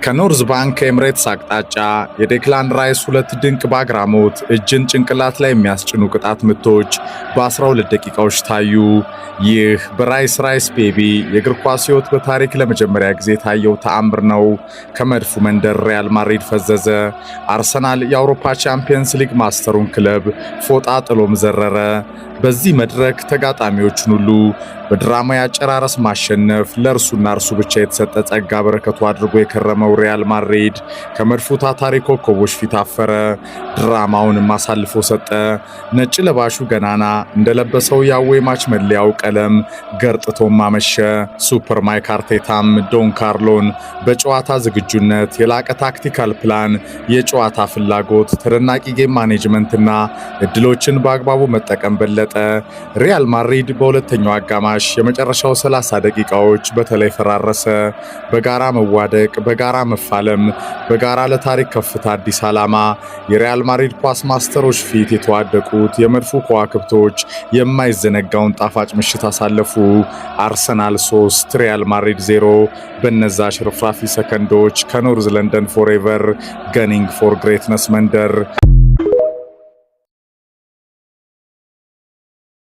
ከኖርዝ ባንክ ኤምሬትስ አቅጣጫ የዴክላን ራይስ ሁለት ድንቅ በአግራሞት እጅን ጭንቅላት ላይ የሚያስጭኑ ቅጣት ምቶች በ12 ደቂቃዎች ታዩ። ይህ በራይስ ቤቢ የእግር ኳስ ሕይወት በታሪክ ለመጀመሪያ ጊዜ ታየው ተአምር ነው። ከመድፉ መንደር ሪያል ማድሪድ ፈዘዘ። አርሰናል የአውሮፓ ቻምፒየንስ ሊግ ማስተሩን ክለብ ፎጣ ጥሎም ዘረረ። በዚህ መድረክ ተጋጣሚዎችን ሁሉ በድራማ ያጨራረስ ማሸነፍ ለእርሱና እርሱ ብቻ የተሰጠ ጸጋ በረከቱ አድርጎ የከረመው ሪያል ማድሪድ ከመድፉ ታታሪ ኮከቦች ፊት አፈረ። ድራማውንም አሳልፎ ሰጠ። ነጭ ለባሹ ገናና እንደለበሰው የአዌይ ማች መለያው ቀለም ገርጥቶም አመሸ። ሱፐር ማይክ አርቴታም ዶን ካርሎን በጨዋታ ዝግጁነት፣ የላቀ ታክቲካል ፕላን፣ የጨዋታ ፍላጎት፣ ተደናቂ ጌም ማኔጅመንትና እድሎችን በአግባቡ መጠቀም በለጠ። ሪያል ማድሪድ በሁለተኛው አጋማሽ የመጨረሻው 30 ደቂቃዎች በተለይ ፈራረሰ። በጋራ መዋደቅ፣ በጋራ መፋለም፣ በጋራ ለታሪክ ከፍታ አዲስ ዓላማ የሪያል ማድሪድ ኳስ ማስተሮች ፊት የተዋደቁት የመድፉ ከዋክብቶች የማይዘነጋውን ጣፋጭ ምሽት አሳለፉ። አርሰናል 3 ሪያል ማድሪድ 0። በነዛ ሽርፍራፊ ሰከንዶች ከኖርዝ ለንደን ፎሬቨር ገኒንግ ፎር ግሬትነስ መንደር